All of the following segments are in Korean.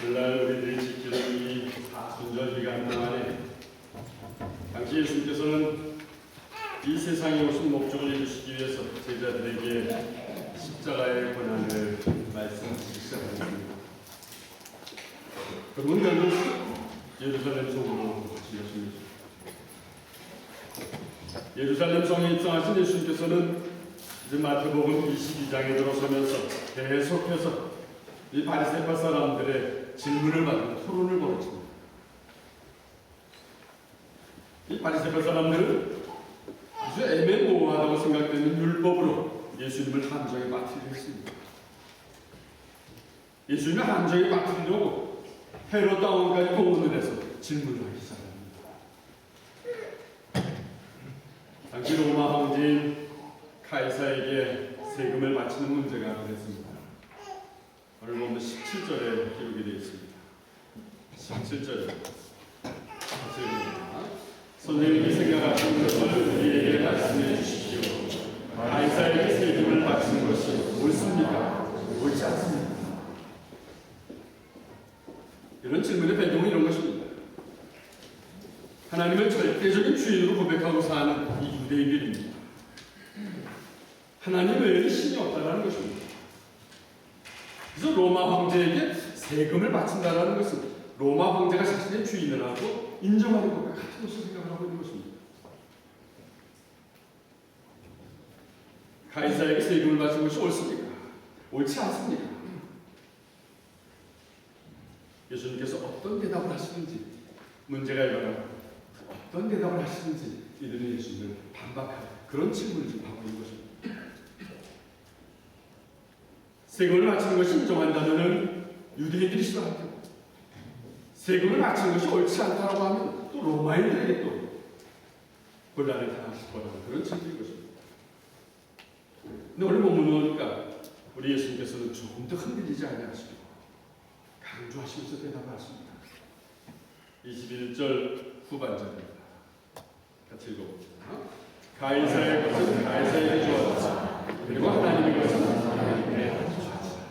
오늘날 우리들이 지키는 이 사순절 기간 동안에 당시 예수님께서는 이 세상에 오신 목적을 이루시기 위해서 제자들에게 십자가의 고난을 말씀하시기 시작합니다. 그러면 결국 예루살렘 성으로 가신 것입니다. 예루살렘 성에 입성하신 예수님께서는 이제 마태복음 22장에 들어서면서 계속해서 이 바리새파 사람들의 질문을 받는 토론을 벌였습니다. 이 바리새파 사람들은 아주 애매모호하다고 생각되는 율법으로 예수님을 함정에 빠뜨리려 했습니다. 예수님을 함정에 빠뜨리려고 헤롯 왕까지 공문을 해서 질문을 하기 시작합니다. 당시 로마 황제인 카이사에게 세금을 바치는 문제가 그랬습니다. 오늘 보면 17절에 기록이 되어 있습니다. 17절에 선생님이 생각하시는 것을 우리에게 말씀해 주십시오. 가이사에게 세금을 바치는 것이 옳습니까? 옳지 않습니까? 이런 질문의 배경은 이런 것입니다. 하나님을 절대적인 주인으로 고백하고 사는 이 유대인들입니다. 하나님 외에는 신이 없다는 것입니다. 그래서 로마 황제에게 세금을 바친다는 것은 로마 황제가 자신의 주인을 하고 인정하는 것과 같은 것을 생각을 하고 있는 것입니다. 가이사에게 세금을 바친 것이 옳습니까? 옳지 않습니까? 예수님께서 어떤 대답을 하시는지 문제가 일어나고 어떤 대답을 하시는지 이들은 예수님을 반박하는 그런 질문을 지금 하고 있는 것입니다. 세금을 바치는 것이 인정한다면 유대인들이 싫어하고 세금을 바치는 것이 옳지 않다고 하면 또 로마인들에게 또 곤란을 당하실 거라는 그런 질문인 것입니다. 근데 오늘 본문을 보니까 우리 예수님께서는 조금 더 흔들리지 아니하시고 강조하시면서 대답을 하십니다. 21절 후반절입니다. 같이 읽어봅시다. 가이사의 것은 가이사에게 주어지라. 그리고 하나님의 것은 하나님께 주어지라.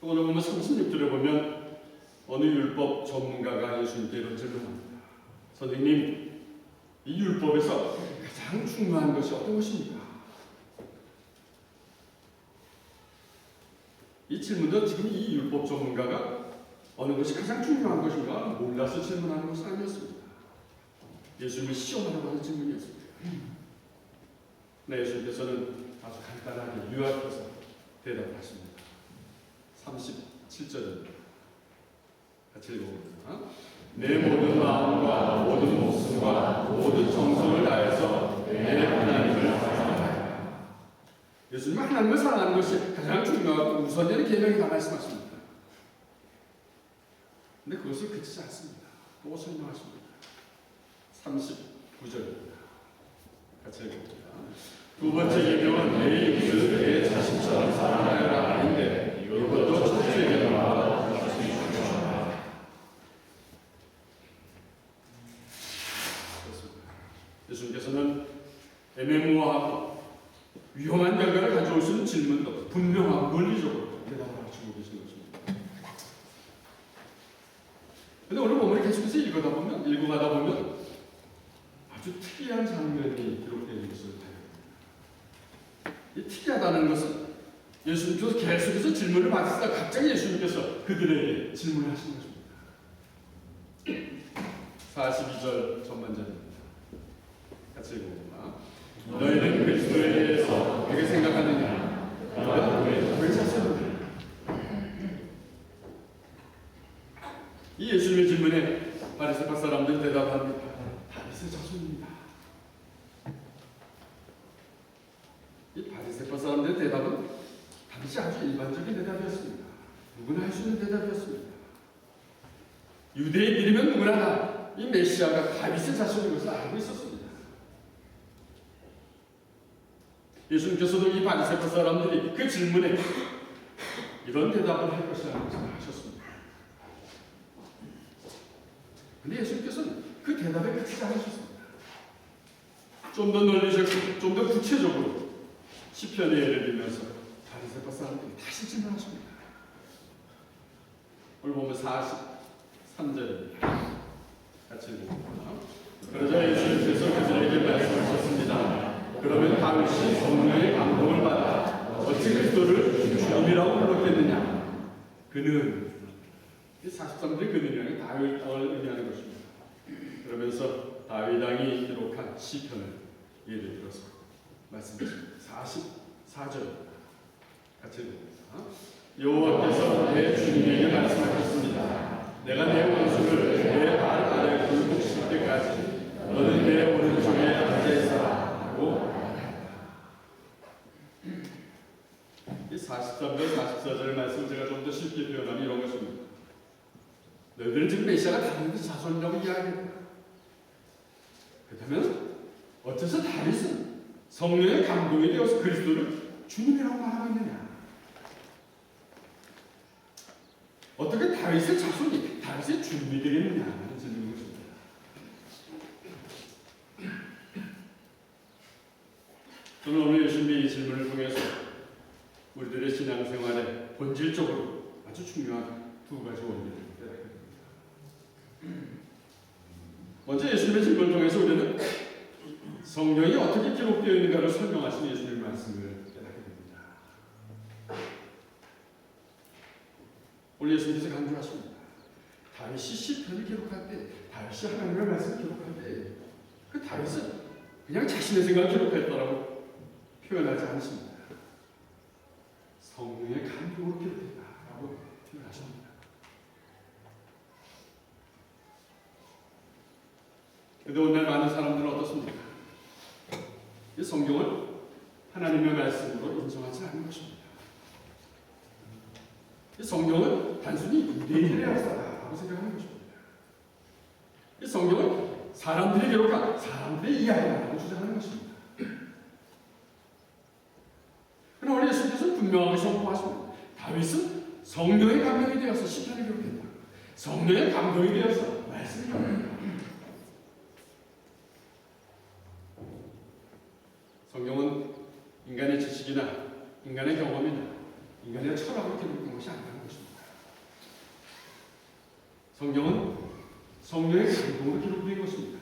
또 오늘 보면 36절에 보면 어느 율법 전문가가 예수님께 이런 질문합니다. 선생님, 이 율법에서 가장 중요한 것이 어떤 것입니까? 이 질문도 지금 이 율법 전문가가 어느 것이 가장 중요한 것인가 몰라서 질문하는 것은 아니었습니다. 예수님을 시험하려고 하는 질문이었습니다. 네, 예수님께서는 아주 간단하게 요약해서 대답을 하십니다. 37절입니다. 같이 읽어봅니다. 내 모든 마음과 모든 목숨과 모든 정성을 다해서 내 하나님을 사랑하라. 예수님은 하나님을 사랑하는 것이 가장 중요하고 우선되는 계명이다 말씀하십니다. 근데 그것을 그치지 않습니다. 또 설명하십니다. 39절입니다. 같이 읽어봅니다. 두 번째 계명은 내 이웃을 내 자신처럼 사랑하여라 하는데 이것도 첫째 계명과 같이 중요하다. 그렇습니다. 예수님께서는 애매모호하고 위험한 결과를 가져올 수 있는 질문도 분명하고 논리적으로 대답을 하시고 계신 것입니다. 그런데 오늘 본문을 계속해서 읽어가다 보면 아주 특이한 장면이 기록되어 있는 것을 봐요. 이 특이하다는 것은 예수님께서 계속해서 질문을 받으시다 갑자기 예수님께서 그들에게 질문을 하신 것입니다. 42절 전반절입니다. 같이 읽어봅니다. 너희는 그리스도에 대해서 어떻게 생각하느냐? 너희는 왜 찾았느냐? 이 예수님의 질문에 바리새파 사람들은 대답합니다. 다윗의 자손입니다. 이 바리새파 사람들의 대답은 당시 아주 일반적인 대답이었습니다. 누구나 할 수 있는 대답이었습니다. 유대인들이면 누구나 다 이 메시아가 다윗의 자손인 것을 알고 있었습니다. 예수님께서도 이 바리새파 사람들이 그 질문에 이런 대답을 할 것이라는 것을 아셨습니다. 그런데 예수님께서는 그 대답에 그치지 않으셨습니다. 좀 더 논리적이고 좀 더 구체적으로 시편의 예를 들면서 바리새파 사람들이 다시 질문하십니다. 오늘 보면 43절입니다. 같이 읽습니다. 그러자 예수님께서 그들에게 말씀하셨습니다. 그러면 다윗이 성령의 감동을 받아 어찌 그리스도를 주님이라고 불렀겠느냐. 그는 43절의 그는이라는 다윗 왕을 의미하는 것입니다. 그러면서 다윗 왕이 기록한 시편을 예를 들어서 말씀하십니다. 44절 같이 읽습니다. 여호와께서 내 주님에게 말씀하셨습니다. 내가 내 원수를 내 발 아래 굴복실 때까지 너는 내 오른쪽에 앉아있어라 하고 이 43절 44절 말씀을 제가 좀 더 쉽게 표현하면 이런 것입니다. 너희들은 지금 메시아가 다윗의 자손이라고 이야기합니다. 그렇다면 어째서 다윗은 성령의 감동이 되어서 그리스도를 주님이라고 말하고 있느냐? 어떻게 다윗의 자손이 다윗의 주님이 되겠느냐 하는 질문인 것입니다. 저는 오늘 예수님의 이 질문을 통해서 우리들의 신앙생활에 본질적으로 아주 중요한 두 가지 원리를 깨닫게 됩니다. 먼저 예수님의 질문을 통해서 우리는 성령이 어떻게 기록되어 있는가를 설명하신 예수님의 말씀을 깨닫게 됩니다. 오늘 예수님께서 강조하십니다. 다윗이 시편을 기록할 때, 다윗이 하나님의 말씀을 기록할 때, 그 다윗은 그냥 자신의 생각을 기록했다라고 표현하지 않습니다. 성령의 감동으로 기록했다라고 표현하십니다. 그런데 오늘 많은 사람들은 어떻습니까? 이 성경을 하나님의 말씀으로 인정하지 않는 것입니다. 이 성경은 단순히 유대인들의 역사라고 생각하는 것입니다. 이 성경은 사람들이 기록한 사람들의 이야기라고 주장하는 것입니다. 그러나 우리 예수님께서는 분명하게 선포하십니다. 다윗은 성령의 감동이 되어서 시편을 기록했다. 성령의 감동이 되어서 말씀을 기록했다. 성경은 인간의 지식이나 인간의 경험이나 인간의 철학으로 기록된 것이 아니라는 것입니다. 성경은 성령의 감동으로 기록된 것입니다.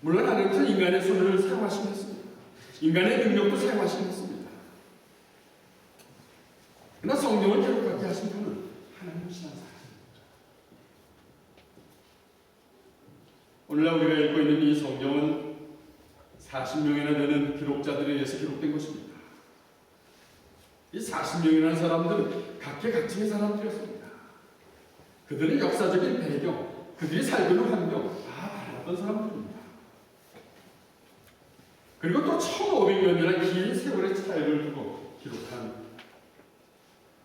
물론 하나님께서 인간의 손을 사용하시긴 했습니다. 인간의 능력도 사용하시긴 했습니다. 그러나 성경을 기록하게 하신 분은 하나님이시라는 사실입니다. 오늘날 우리가 읽고 있는 이 성경은 40명이나 되는 기록자들에 의해서 기록된 것입니다. 이 40명이라는 사람들은 각계각층의 사람들이었습니다. 그들의 역사적인 배경, 그들이 살고 있는 환경 다 달랐던 사람들입니다. 그리고 또 1500년이나 긴 세월의 차이를 두고 기록한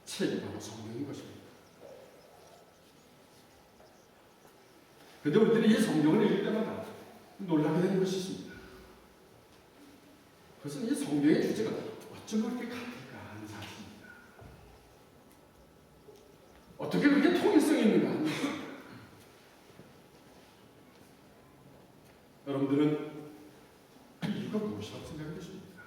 책이 바로 성경인 것입니다. 그런데 우리들이 이 성경을 읽을 때마다 놀라게 되는 것이 있습니다. 그것은 이 성경의 주제가 어쩜 그렇게 같을까 하는 사실입니다. 어떻게 그렇게 통일성이 있는가 하는 것입니다. 여러분들은 그 이유가 무엇이라고 생각해 보십니까?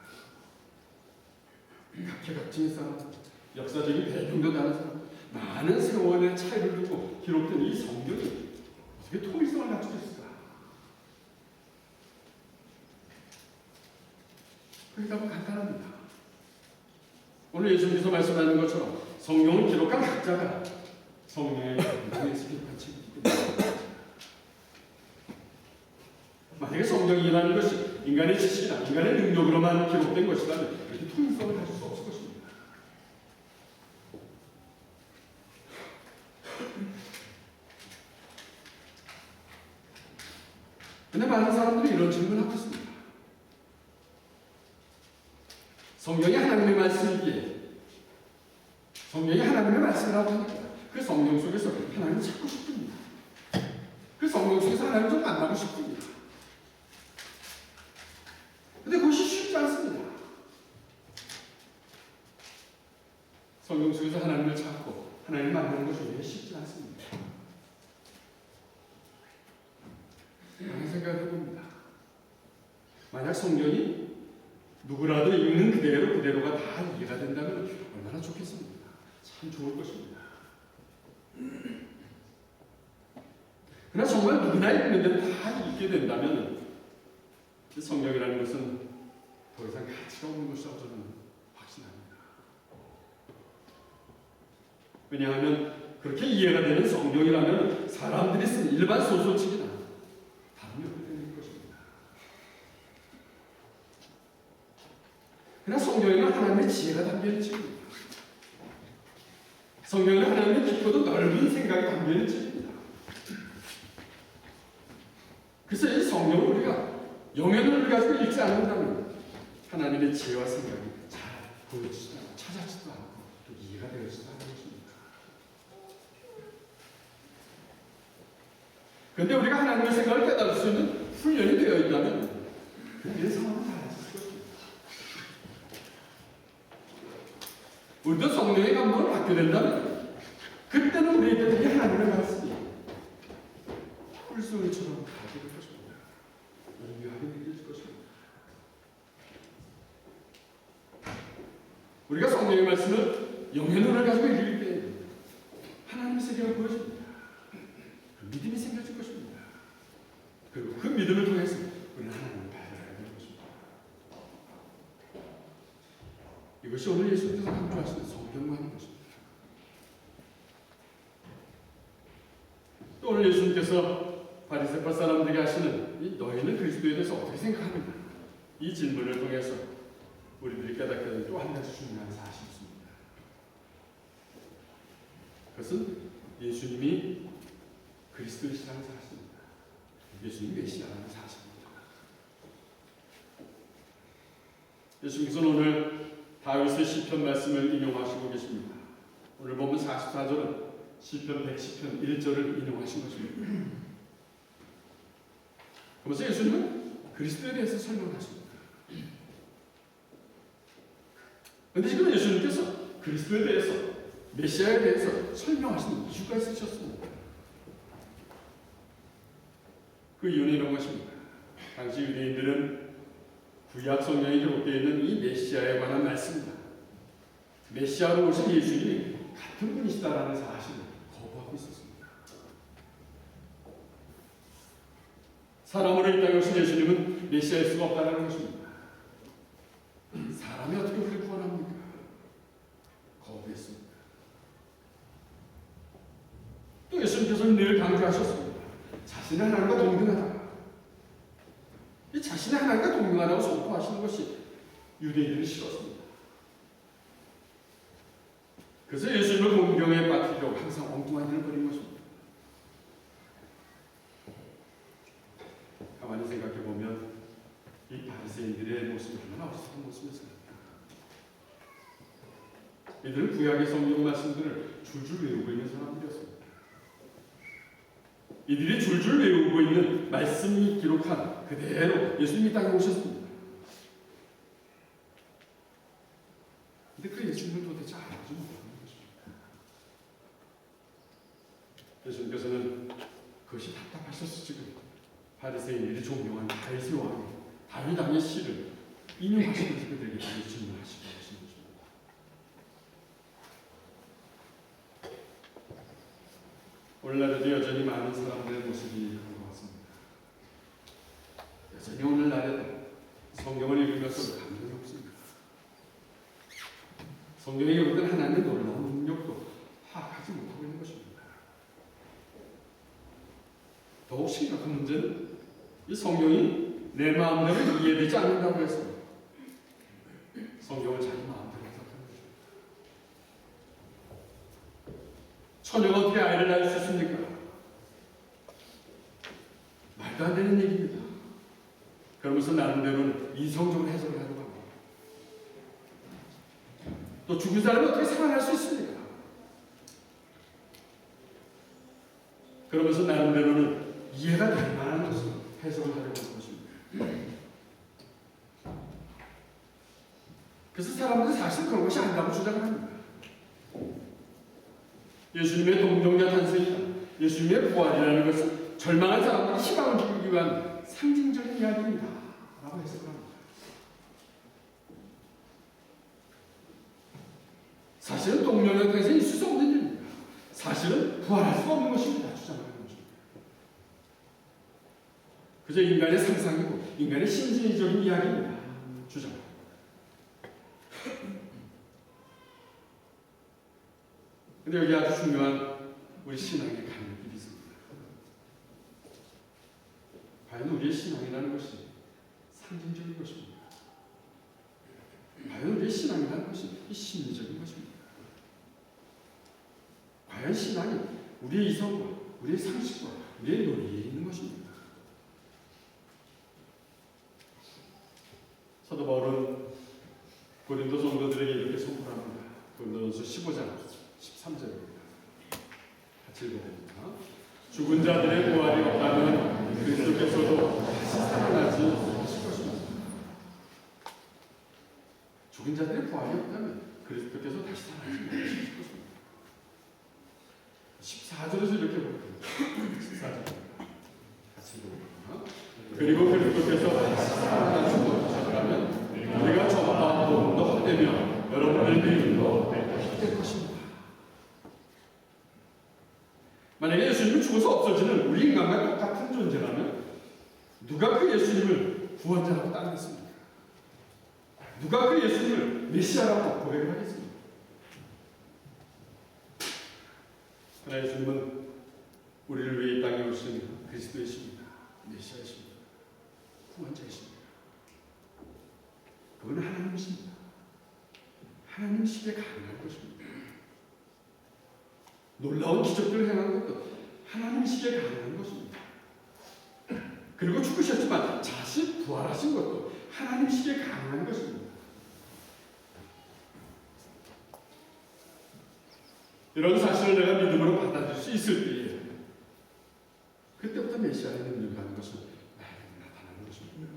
각계각층의 사람, 역사적인 배경도 다른 사람, 많은 세월의 차이를 두고 기록된 이 성경이 어떻게 통일성을 갖추고 있을까? 그게 너무 간단합니다. 오늘 예수님께서 말씀하는 것처럼 성경을 기록한 각자가 성령의 감동에서 기록한 책이기 때문에 만약에 성경이라는 것이 인간의 지식이나 인간의 능력으로만 기록된 것이라면 이렇게 통일성을 가질 수 없을 것입니다. 그런데 많은 사람들이 이런 질문을 하고 있습니다. 성경이 하나님의 말씀이기에 성경이 하나님의 말씀이라고 하니까 그 성경 속에서 하나님을 찾고 싶습니다. 그 성경 속에서 하나님을 좀 만나고 싶습니다. 그런데 그것이 쉽지 않습니다. 성경 속에서 하나님을 찾고 하나님을 만나는 것이 왜 쉽지 않습니다. 많은 생각을 해봅니다. 만약 성경이 누구라도 읽는 그대로가 다 이해가 된다면 얼마나 좋겠습니다. 참 좋을 것입니다. 그러나 정말 누구나 읽는 대로 다 읽게 된다면 성경이라는 것은 더 이상 가치가 없는 것이라고 저는 확신합니다. 왜냐하면 그렇게 이해가 되는 성경이라면 사람들이 쓰는 일반 소설책이나 다름이 되는 것입니다. 그러나 성경에는 하나님의 지혜가 담겨있는 책입니다. 성경에는 하나님의 깊고도 넓은 생각이 담겨있는 책입니다. 그래서 이 성경을 우리가 영역을 가지고 읽지 않는다면 하나님의 지혜와 생각이 잘 보여지지도 않고 찾아지도 않고 또 이해가 되어지도 않는 것입니다. 그런데 우리가 하나님의 생각을 깨달을 수 있는 훈련이 되어 있다면 우리의 상황은 달라질 것입니다. 우리도 성령의 감동을 받게 된다면 그때는 우리에게 이 하나님의 말씀이 풀소리처럼 가게 될 것입니다. 오묘하게 느껴질 것입니다. 우리가 성령의 말씀을 영의 눈을 가지고 읽을 때 하나님의 세계가 보여집니다. 믿음이 생겨질 것입니다. 그리고 그 믿음을 통해서 우리는 하나님을 발견하게 될 것입니다. 이것이 오늘 예수님께서 강조하시는 성경만인 것입니다. 또 오늘 예수님께서 바리새파 사람들에게 하시는 이 너희는 그리스도에 대해서 어떻게 생각하는가? 이 질문을 통해서 우리들이 깨닫게 된 또 한 가지 중요한 사실이 있습니다. 그것은 예수님이 그리스도이시라는 사실입니다. 예수님이 메시아라는 사실입니다. 예수님께서는 오늘 다윗의 시편 말씀을 인용하시고 계십니다. 오늘 보면 44절은 시편 110편 1절을 인용하신 것입니다. 그래서 예수님은 그리스도에 대해서 설명하십니다. 그런데 지금 예수님께서 그리스도에 대해서 메시아에 대해서 설명하시는 이유가 있으셨습니다. 그 이유는 이런 것입니다. 당시 유대인들은 구약 성경에 기록되어 있는 이 메시아에 관한 말씀입니다. 메시아로 오신 예수님이 같은 분이시다라는 사실을 거부하고 있었습니다. 사람으로 이 땅에 오신 예수님은 메시아일 수가 없다는 것입니다. 사람이 어떻게 우리를 구원합니까? 거부했습니다. 또 예수님께서는 늘 강조하셨습니다. 자신의 하나님과 동등하다. 이 자신의 하나님과 동등하다고 선포하시는 것이 유대인들이 싫었습니다. 그래서 예수님을 공경에 빠뜨리려고 항상 엉뚱한 일을 벌인 것입니다. 가만히 생각해 보면 이 바리새인들의 모습이 얼마나 어리석은 모습이었습니까? 이들은 구약의 성경 말씀들을 줄줄 외우고 있는 사람들이었습니다. 이들이 줄줄 외우고 있는 말씀이 기록한 그대로 예수님이 땅에 오셨습니다. 근데 그 예수님을 도대체 알지 못하는 것입니다. 예수님께서는 그것이 답답하셔서 지금 바리새인들이 존경한 다윗의 왕, 다윗 왕의 시를 인용하시면서 그들에게 질문하시고 하시는 것입니다. 오늘날에도 여전히 많은 사람들의 모습이 있는 것 같습니다. 여전히 오늘날에도 성경을 읽으면서 감동이 없습니다. 성경에 기록된 하나님의 놀라운 능력도 파악하지 못하고 있는 것입니다. 더욱 심각한 문제는 이 성경이 내 마음대로 이해되지 않는다고 해서 성경을 자기 마음대로 해석하는 것입니다. 처녀가 어떻게 아이를 낳을 수 있습니까? 말도 안 되는 얘기입니다. 그러면서 나름대로는 이성적으로 해석을 하려고 합니다. 또 죽은 사람은 어떻게 살아날 수 있습니까? 그러면서 나름대로는 이해가 될 만한 것을 해석을 하려고 하는 것입니다. 그래서 사람들은 사실 그런 것이 아니라고 주장을 합니다. 예수님의 동정녀 탄생이나 예수님의 부활이라는 것은 절망한 사람들이 희망을 주기 위한 상징적인 이야기입니다. 라고 해석을 합니다. 사실은 동정녀 탄생이 있을 수 없는 일입니다. 사실은 부활할 수 없는 것입니다. 주장하는 것입니다. 그저 인간의 상상이고 인간의 심리적인 이야기입니다. 주장. 근데 여기 아주 중요한 우리 신앙의 간격이 있습니다. 과연 우리의 신앙이라는 것이 상징적인 것입니다. 과연 우리의 신앙이라는 것이 이 심리적인 것입니다. 과연 신앙이 우리의 이성과 우리의 상식과 우리의 논리에 있는 것입니다. 사도 바울은 고린도 성도들에게 이렇게 선포합니다. 고린도전서 15장 13절입니다. 같이 읽어봅니다. 죽은 자들의 부활이 없다면 그리스도께서도 다시 살아나지 않으실 것입니다. 죽은 자들의 부활이 없다면 그리스도께서 다시 살아나지 않으실 것입니다. 14절에서 이렇게 보입니다. 14절입니다. 같이 읽어봅니다. 그리고 그리스도께서 다시 살아나지 못하셨다면 우리가 저보다 더욱더 헛되며 여러분들의 믿음도 헛될 것입니다. 만약에 예수님이 죽어서 없어지는 우리 인간과 똑같은 존재라면 누가 그 예수님을 구원자라고 따르겠습니까? 누가 그 예수님을 메시아라고 고백을 하겠습니까? 그러나 예수님은 우리를 위해 이 땅에 오신 그리스도이십니다. 메시아이십니다. 구원자이십니다. 그건 하나님이십니다. 하나님이시기에 가능한 것입니다. 놀라운 기적들을 행한 것도 하나님이시기에 가능한 것입니다. 그리고 죽으셨지만 다시 부활하신 것도 하나님이시기에 가능한 것입니다. 이런 사실을 내가 믿음으로 받아들일 수 있을 때에 그때부터 메시아의 능력이라는 것은 나에게 나타나는 것입니다.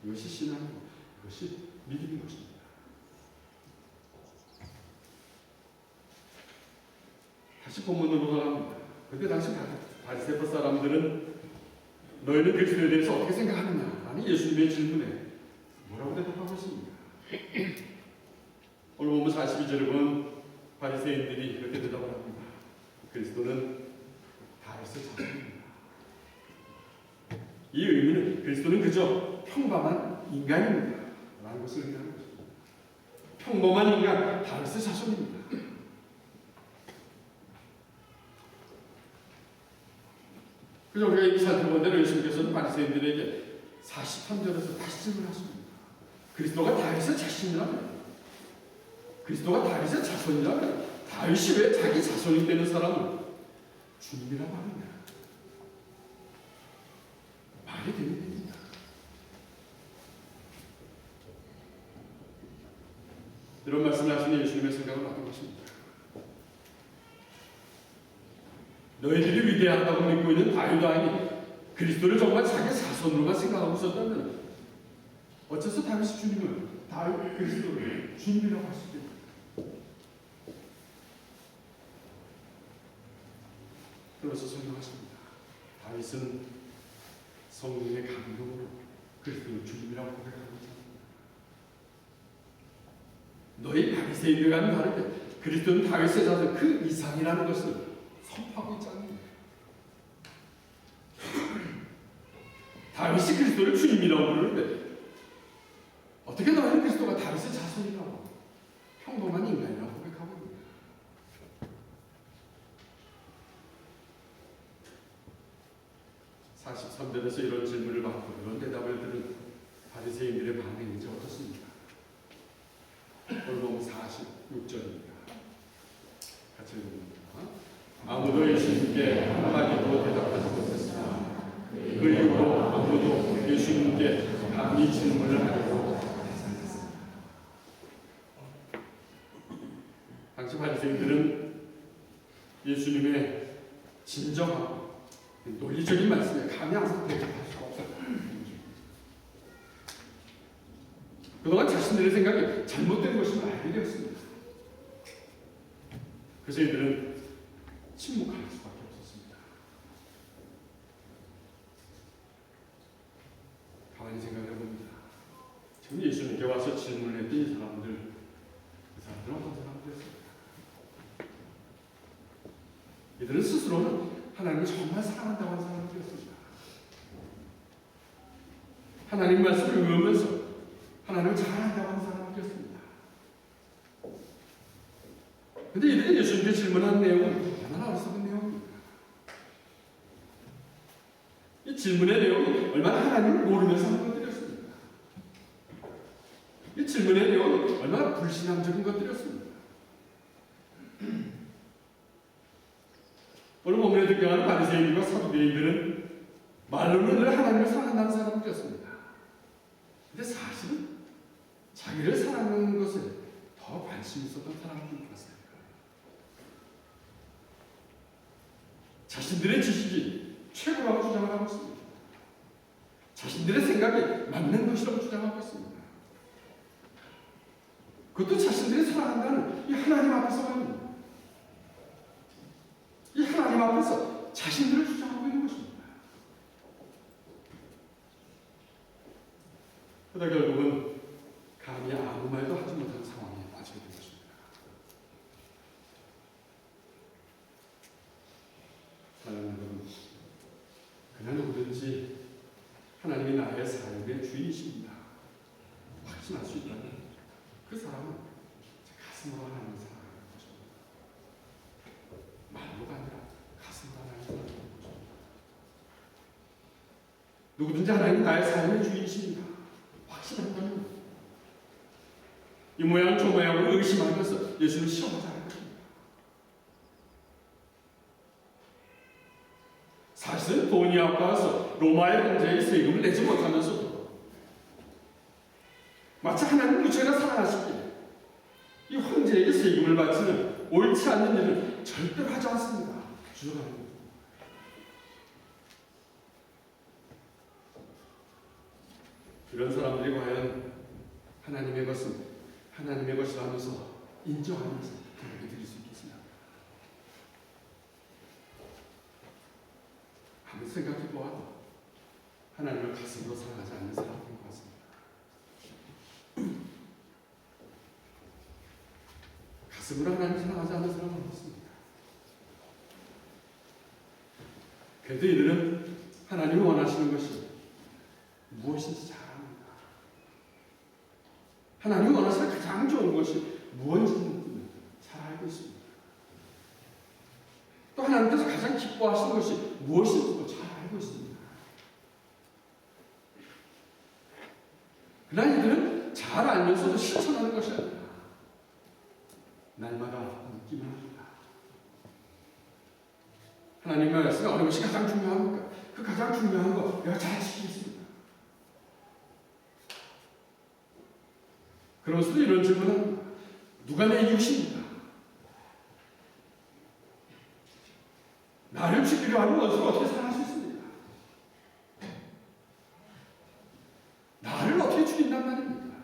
이것이 신앙이고 이것이 믿음인 것입니다. 다시 본문으로 돌아갑니다. 그때 당시 바리새파 사람들은 너희는 그리스도에 대해서 어떻게 생각하느냐? 라는 예수님의 질문에 뭐라고 대답하고 있습니까? 오늘 본문 42절에 보면 바리새인들이 이렇게 대답을 합니다. 그리스도는 다윗의 자손입니다. 이 의미는 그리스도는 그저 평범한 인간입니다. 라는 것을 의미하는 것입니다. 평범한 인간, 다윗의 자손입니다. 그래서 우리가 이 살펴본 대로 예수님께서는 바리새인들에게 43절에서 다시 질문하십니다. 그리스도가 다윗의 자신이라면, 그리스도가 다윗의 자손이라면 다윗이 왜 자기 자손이 되는 사람을 주님이라고 하느냐? 말이 되는 겁니다. 이런 말씀을 하시는 예수님의 생각을 어떤 것입니까? 너희들이 위대하다고 믿고 있는 다윗 왕이 그리스도를 정말 자기 자손으로만 생각하고 있었다면 어째서 다윗이 주님을, 다윗 그리스도를 주님이라고 할 수 있겠습니까? 그래서 설명하십니다. 다윗은 성령의 감동으로 그리스도를 주님이라고 고백하고 있습니다. 너희 바리새인들과는 다르게 그리스도는 다윗의 자손 그 이상이라는 것을 선포하고 있지 않습니까? 다윗이 그리스도를 주님이라고 부르는데 어떻게 너희는 그리스도가 다윗의 자손이라고 평범한 인간이라고 고백하고 있느냐? 43절에서 이런 질문을 받고 이런 대답을 들은 바리새인들의 반응이 이제 어떻습니까? 오늘 보면 46절입니다. 같이 읽어봅니다. 아무도 예수님께 한마디도 대답하지 못했으나 그 이후로 아무도 예수님께 감히 질문을 하려고 하지 않았습니다. 당시 바리새인들은 예수님의 진정하고 논리적인 말씀에 감히 항상 대답할 수가 없었다. 그동안 자신들의 생각이 잘못된 것임을 알게 되었습니다. 그래서 이들은 침묵할 수밖에 없었습니다. 가만히 생각해 봅니다. 지금 예수님께 와서 질문을 했던 이 사람들, 그 사람들은 어떤 사람들이었습니까? 이들은 스스로는 하나님을 정말 사랑한다고 하는 사람들이었습니다. 하나님 말씀을 외우면서 하나님을 잘 알아가는 사람이었습니다. 근데 이들이 예수님께 질문한 내용은 얼마나 어리석은 내용입니다. 이 질문의 내용이 얼마나 하나님을 모르면서 하는 것들이었습니다. 이 질문의 내용이 얼마나 불신앙적인 것들이었습니다. 오늘 본문에 등장하는 바리새인과 사두개인들은 말로는 늘 하나님을 사랑한다는 사람들이었습니다. 근데 사실은 자기를 사랑하는 것에 더 관심이 있었던 사람들이었어요. 자신들의 지식이 최고라고 주장을 하고 있습니다. 자신들의 생각이 맞는 것이라고 주장하고 있습니다. 그것도 자신들이 사랑한다는 이 하나님 앞에서 말입니다. 이 하나님 앞에서 자신들을 주장하고 있는 것입니다. 그러다 결국은 감히 아무 말도 하지 못하는 상황에 빠지게 된 것입니다. 사랑하는 여러분, 그냥 누구든지 하나님이 나의 삶의 주인이십니다 확신할 수 있다면 그 사람은 제 가슴으로 하나님을 사랑하는 것입니다. 말로가 아니라 가슴으로 하나님을 사랑하는 것입니다. 누구든지 하나님이 나의 삶의 주인이십니다 확신한다면 이 모양 저 모양으로 의심하면서 예수를 시험하지 않을 것입니다. 사실은 돈이 아까워서 로마의 황제의 세금을 내지 못하면서도 마치 하나님 무척이나 사랑하시기에 이 황제에게 세금을 바치는 옳지 않는 일을 절대로 하지 않습니다. 주저하는 이런 사람들이 과연 하나님의 것은 하나님의 것이라면서 인정하면서 그렇게 드릴 수 있겠습니다. 아무리 생각해 보아도 하나님을 가슴으로 사랑하지 않는 사람인 것 같습니다. 가슴으로 하나님을 사랑하지 않는 사람은 없습니다. 그래도 이들은 하나님이 원하시는 것이 무엇인지 잘 압니다. 하나님이 원하시는 가장 좋은 것이 무엇인지는 잘 알고 있습니다. 또 하나님께서 가장 기뻐하시는 것이 무엇인지도 잘 알고 있습니다. 그러나 이들은 잘 알면서도 실천하는 것이 아니라 날마다 묻기만 합니다. 하나님의 말씀에 어느 것이 가장 중요합니까? 그 가장 중요한 거 내가 잘 지키겠습니다. 그러면서도 이런 질문은 누가 내 이웃입니까? 나를 죽이려 하는 것을 어떻게 사랑할 수 있습니까? 나를 어떻게 죽인단 말입니까?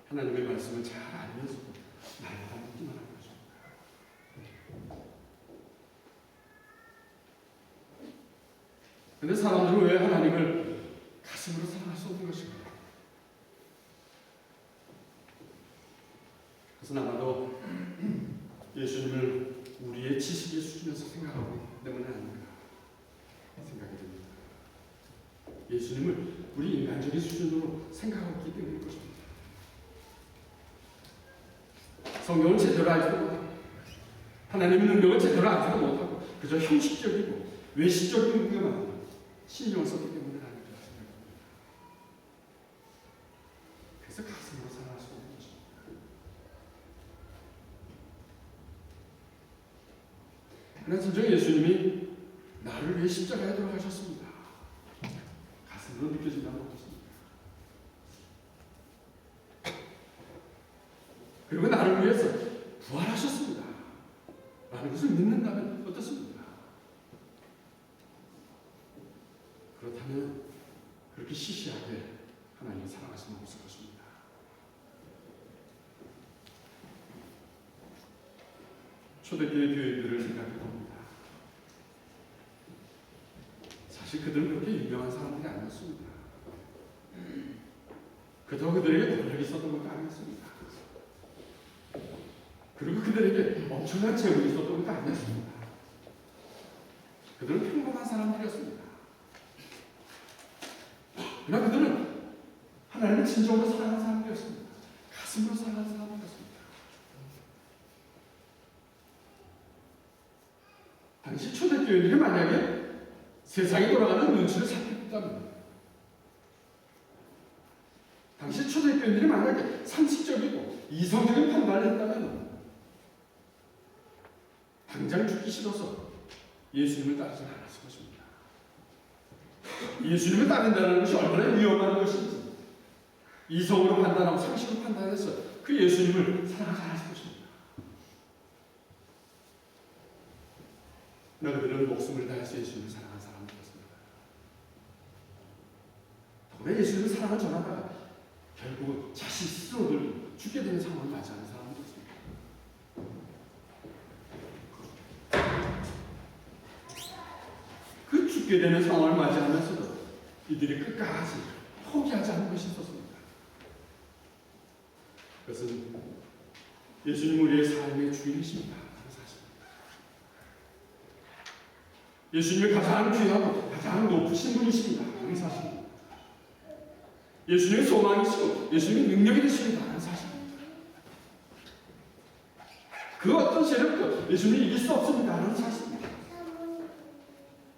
하나님의 말씀을 잘 알면서도 날마다 묻기만 하는 거죠. 그런데 사람들은 왜 하나님을 가슴으로 사랑할 수 없는 것인가? 그것은 아마도 예수님을 우리의 지식의 수준에서 생각하고 있기 때문에 아닌가 생각이 듭니다. 예수님을 우리 인간적인 수준으로 생각하고 있기 때문일 것입니다. 성경을 제대로 알지도 못하고 하나님의 능력을 제대로 알지도 못하고 그저 형식적이고 외식적인 능력만 신경을 썼기 때문에 아닐까 생각합니다. 그래서 가슴으로 사랑할 수 없는 것입니다. 그러나 진정 예수님이 나를 위해 십자가에 돌아가셨습니다. 가슴으로 느껴진다면 어떻습니까? 그리고 나를 위해서 부활하셨습니다. 라는 것을 믿는다면 어떻습니까? 그렇다면 그렇게 시시하게 하나님을 사랑할 수는 없을 것입니다. 초대교회 교인들을 생각해 봅니다. 사실 그들은 그렇게 유명한 사람들이 아니었습니다. 그렇다고 그들에게 권력이 있었던 것도 아니었습니다. 그리고 그들에게 엄청난 재물이 있었던 것도 아니었습니다. 그들은 평범한 사람들이었습니다. 그러나 그들은 하나님을 진정으로 사랑하는 사람들이었습니다. 가슴으로 사랑하는 사람들이었습니다. 당시 초대교인들이 만약에 세상이 돌아가는 눈치를 살폈다면, 당시 초대교인들이 만약에 상식적이고 이성적인 판단을 했다면 당장 죽기 싫어서 예수님을 따르지 않았을 것입니다. 예수님을 따른다는 것이 얼마나 위험한 것인지 이성으로 판단하고 상식으로 판단해서 그 예수님을 사랑하지 않았을 것입니다. 그들은 목숨을 다해서 예수님을 사랑한 사람들이었습니다. 더구나 예수님을 사랑을 전하다가 결국 자신 스스로를 죽게 되는 상황을 맞이하는 사람들이었습니다. 그 죽게 되는 상황을 맞이하면서도 이들이 끝까지 포기하지 않는 것이 있었습니다. 그것은 예수님 우리의 삶의 주인이십니다. 예수님이 가장 귀하고 가장 높으신 분이십니다. 하는 사실입니다. 예수님의 소망이시고 예수님의 능력이 되십니다. 하는 사실입니다. 그 어떤 세력도 예수님이 이길 수 없습니다. 하는 사실입니다.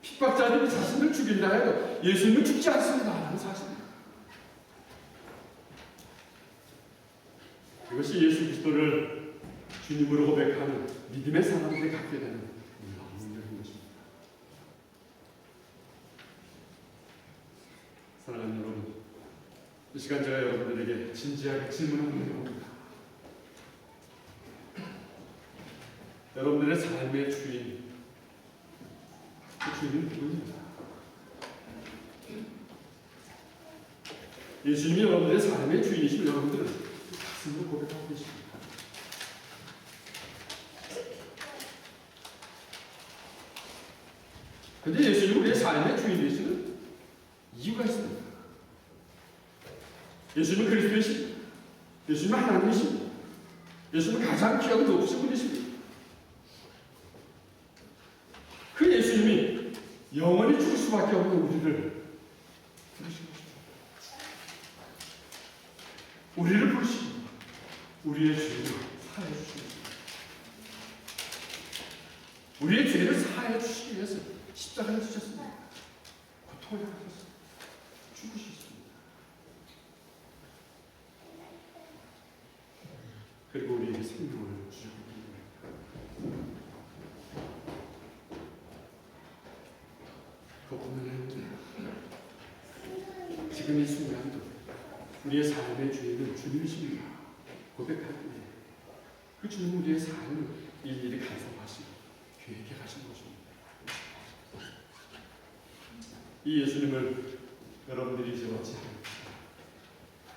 핍박자들이 자신을 죽인다 해도 예수님은 죽지 않습니다. 하는 사실입니다. 이것이 예수 그리스도를 주님으로 고백하는 믿음의 사람들이 갖게 되는 사랑하는 여러분, 이 시간 제가 여러분들에게 진지하게 질문을 드립니다. 여러분들의 삶의 주인, 그 주인은 누구입니까? 예수님이 여러분들의 삶의 주인이시면 여러분들은 가슴으로 고백하고 계십니다. 그런데 예수님이 우리의 삶의 주인이시는 이유가 있습니다. 예수님은 그리스도이십니다. 예수님은 하나님이십니다. 예수님은 가장 귀하고 높으신 분이십니다. 그 예수님이 영원히 죽을 수밖에 없는 우리를 부르신 것입니다. 우리를 부르시고 우리의 죄를 사하여 주십니다. 우리의 죄를 사하여 주시기 위해서 십자가를 지셨습니다. 고통을 당하셨습니다. 죽으셨습니다. 그리고 우리에게 생명을 주셨기 때문입니다. 그뿐만 아니라 지금 이 순간도 우리의 삶의 주인은 주님이십니다. 고백할 때 그 주님 우리의 삶을 일일이 간섭하시고 계획하신 것입니다. 이 예수님을 여러분들이 이제 어찌해야 합니까?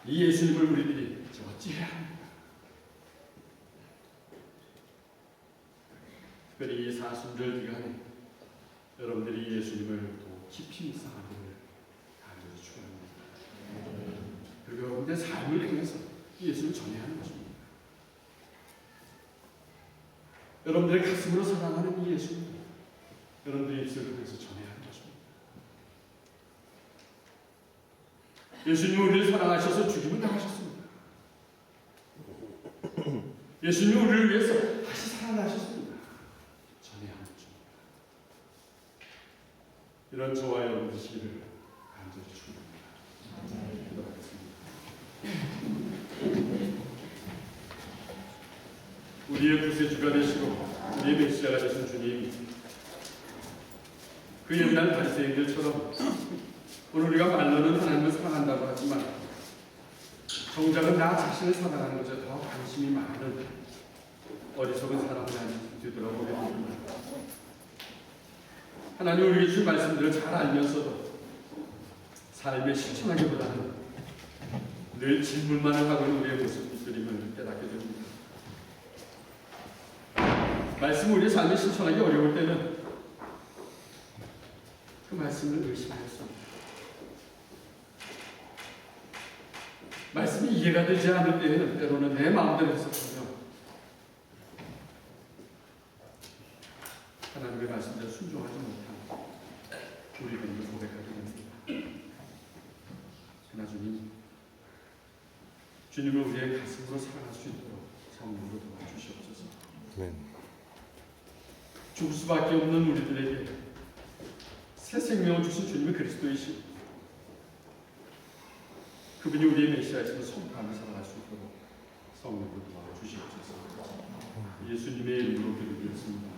이 예수님을 우리들이 이제 어찌해야 합니까? 특별히 이 사순절 기간에 여러분들이 이 예수님을 더 깊이 묵상하기를 간절히 축원합니다. 그리고 여러분들의 삶을 통해서 이 예수님을 전해야 하는 것입니다. 여러분들의 가슴으로 사랑하는 이 예수님, 여러분들의 입술을 통해서 전해야 하는 것입니다. 예수님은 우리를 사랑하셔서 죽임을 당하셨습니다. 예수님은 우리를 위해서 다시 살아나셨습니다. 전해야 하는 것입니다. 이런 저와 여러분 되시기를 간절히 축원합니다. 기도하겠습니다. 우리의 구세주가 되시고 우리의 메시아가 되신 주님, 그 옛날 바리새인들처럼 오늘 우리가 말로는 하나님을 사랑한다고 하지만 정작은 나 자신을 사랑하는 것에 더 관심이 많은 어리석은 사람이 되돌아보게 됩니다. 하나님 우리에게 주신 말씀들을 잘 알면서도 삶에 실천하기보다는 늘 질문만을 하고 있는 우리의 모습들임을 깨닫게 됩니다. 말씀을 우리의 삶에 실천하기 어려울 때는 그 말씀을 의심하였습니다. 말씀이 이해가 되지 않을 때에는 때로는 내 마음대로 해석하며 하나님의 말씀대로 순종하지 못한 우리들을 고백하게 됩니다. 그러나 주님을 우리의 가슴으로 사랑할 수 있도록 성령으로 도와주시옵소서. 죽을 수밖에 없는 우리들에게 새 생명을 주신 주님이 그리스도이시고 그분이 우리의 메시아이심을 선포하며 살아갈 수 있도록 성령으로 도와주시옵소서. 예수님의 이름으로 기도드렸습니다.